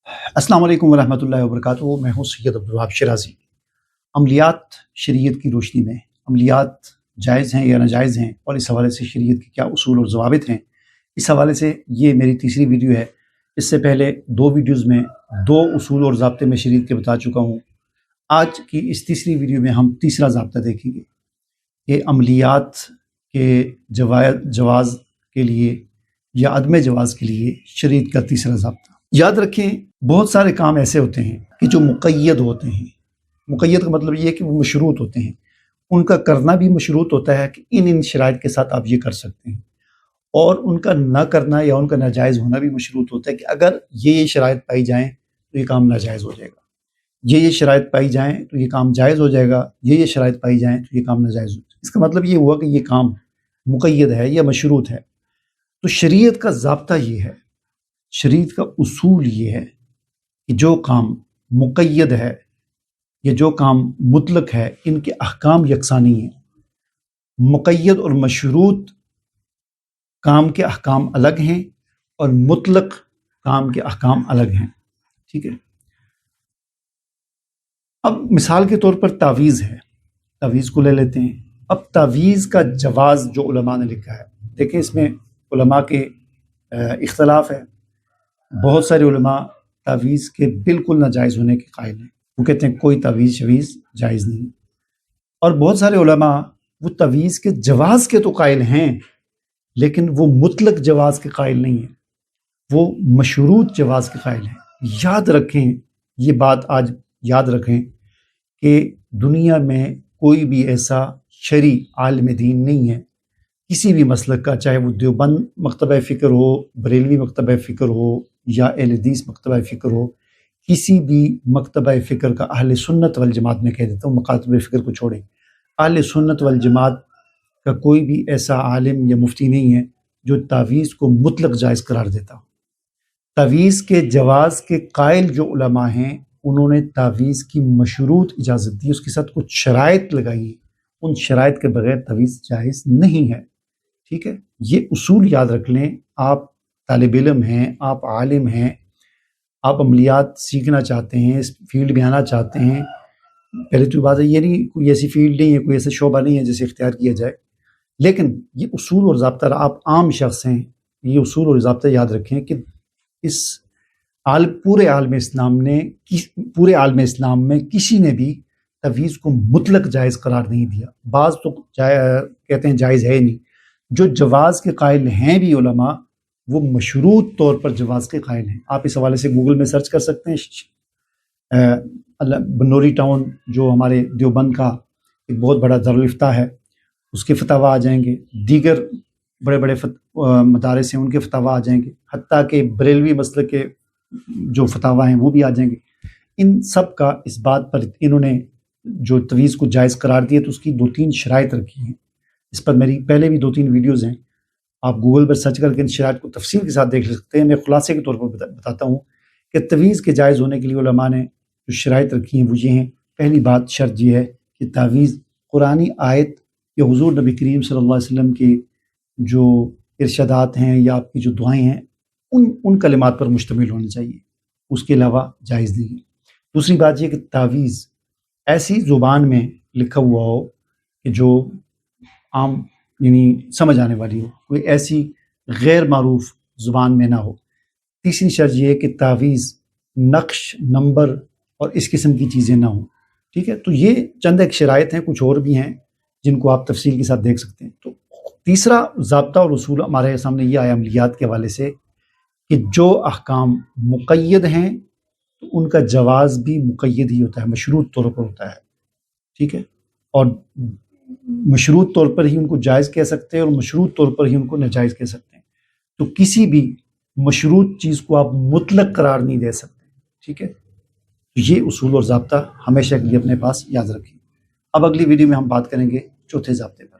अस्सलाम वालेकुम वरहमतुल्लाहि वबरकातुहू। मैं हूँ सैयद अब्दुल वहाब शिराज़ी। अमलियात शरीयत की रोशनी में अमलियात जायज़ हैं या नाजायज़ हैं, और इस हवाले से शरीयत के क्या उसूल और ज़वाबित हैं, इस हवाले से ये मेरी तीसरी वीडियो है। इससे पहले दो वीडियोज़ में दो उसूल और ज़ाब्ते में शरीयत के बता चुका हूँ। आज की इस तीसरी वीडियो में हम तीसरा ज़ाब्ता देखेंगे कि अमलियात के जवाज़ के लिए या अदम जवाज़ के लिए शरीयत का तीसरा ज़ाब्ता। याद रखें, बहुत सारे काम ऐसे होते हैं कि जो मुक़य्यद होते हैं। मुक़य्यद का मतलब ये है कि वो मशरूत होते हैं, उनका करना भी मशरूत होता है कि इन शराइत के साथ आप ये कर सकते हैं, और उनका ना करना या उनका नाजायज़ होना भी मशरूत होता है कि अगर ये शराइत पाई जाएँ तो ये काम नाजायज़ हो जाएगा, ये शराइत पाई जाएँ तो ये काम जायज़ हो जाएगा, ये शराइत पाई जाएँ तो ये काम नाजायज़ हो जाएगा। इसका मतलब ये हुआ कि ये काम मुक़य्यद है या मशरूत है। तो शरीयत का ज़ाब्ता ये है, शरीयत का उसूल ये है कि जो काम मुक़य्यद है या जो काम मुतलक है, इनके अहकाम यकसा नहीं है। मुक़य्यद और मशरूत काम के अहकाम अलग हैं और मुतलक काम के अहकाम अलग हैं। ठीक है। अब मिसाल के तौर पर तावीज़ है, तावीज़ को ले लेते हैं। अब तावीज़ का जवाज़ जो उलमा ने लिखा है, देखें इसमें उलमा के इख्तलाफ है। बहुत सारे उलमा तावीज़ के बिल्कुल नाजायज़ होने के कायल हैं, वो कहते हैं कोई तावीज़ शवीज़ जायज़ नहीं। और बहुत सारे उलमा वो तावीज़ के जवाज़ के तो कायल हैं, लेकिन वो मुतलक जवाज़ के कायल नहीं है, वो मशरूत जवाज़ के कायल हैं। याद रखें, ये बात आज याद रखें कि दुनिया में कोई भी ऐसा शरी आलिम दीन नहीं है किसी भी मसलक का, चाहे वो देवबंद मकतबा फ़िक्र हो, बरेलवी मकतबा फ़िक्र हो या अहले हदीस मकतबा फ़िक्र हो, किसी भी मकतबा फ़िक्र का अहले सुन्नत वल जमात में कह देता हूँ, मकातब फ़िक्र को छोड़ें, अहले सुन्नत वल जमात का कोई भी ऐसा आलिम या मुफ्ती नहीं है जो तावीज़ को मुतलक जायज़ करार देता हो। तावीज़ के जवाज़ के कायल जो उलमा हैं, उन्होंने तावीज़ की मशरूत इजाज़त दी, उसके साथ कुछ शराइत लगाई, उन शराइत के बगैर तावीज़ जायज़ नहीं है। ठीक है, ये उसूल याद रख लें। आप तालिब इल्म हैं, आप आलिम हैं, आप अमलियात सीखना चाहते हैं, इस फील्ड में आना चाहते हैं, पहले तो बात है ये नहीं, कोई ऐसी फील्ड नहीं है, कोई ऐसा शोबा नहीं है जिसे इख्तियार किया जाए, लेकिन ये उसूल और ज़ाब्ता, आप आम शख्स हैं, ये उसूल और ज़ाब्ता याद रखें कि इस पूरे आलम इस्लाम में किसी ने भी तवीज़ को मुतलक जायज़ करार नहीं दिया। बाज़ तो कहते हैं जायज़ है नहीं। जो जवाज़ के कायल हैं भी उलमा, वो मशरूत तौर पर जवाज़ के कायल हैं। आप इस हवाले से गूगल में सर्च कर सकते हैं। बनोरी टाउन जो हमारे देवबंद का एक बहुत बड़ा दारुल इफ्ता है, उसके फतवा आ जाएंगे, दीगर बड़े बड़े मदारिस हैं उनके फतवा आ जाएंगे, हत्ता के बरेलवी मसलक के जो फतवा हैं वो भी आ जाएंगे। इन सब का इस बात पर इन्होंने जो तवीज़ को जायज़ करार दिया तो उसकी दो तीन शराइत रखी हैं। इस पर मेरी पहले भी दो तीन वीडियोज़ हैं, आप गूगल पर सर्च करके इन शराइत को तफसील के साथ देख सकते हैं। मैं खुलासे के तौर पर बताता हूँ कि तवीज़ के जायज़ होने के लिए उलमा ने जो शराइत रखी हैं वो ये हैं। पहली बात शर्त ये है कि तावीज़ कुरानी आयत या हुज़ूर नबी करीम सल्लल्लाहु अलैहि वसल्लम के जो इरशादात हैं या आपकी जो दुआएँ हैं उन कलिमात पर मुश्तमिल होनी चाहिए, उसके अलावा जायज़ नहीं है। दूसरी बात यह कि तावीज़ ऐसी ज़ुबान में लिखा हुआ हो कि जो आम यानी समझ आने वाली हो, कोई ऐसी गैर मारूफ ज़ुबान में ना हो। तीसरी शर्त यह है कि तावीज़ नक्श, नंबर और इस किस्म की चीज़ें ना हो। ठीक है, तो ये चंद एक शराइत हैं, कुछ और भी हैं जिनको आप तफसील के साथ देख सकते हैं। तो तीसरा ज़ाब्ता और उसूल हमारे सामने ये आया अमलियात के हवाले से कि जो अहकाम मुक़य्यद हैं तो उनका जवाज़ भी मुक़य्यद ही होता है, मशरूत तौर पर होता है। ठीक है, और मशरूत तौर पर ही उनको जायज़ कह सकते हैं और मशरूत तौर पर ही उनको नाजायज़ कह सकते हैं। तो किसी भी मशरूत चीज़ को आप मुतलक करार नहीं दे सकते। ठीक है, तो ये उसूल और ज़ाब्ता हमेशा के लिए अपने पास याद रखें। अब अगली वीडियो में हम बात करेंगे चौथे ज़ाब्ते पर।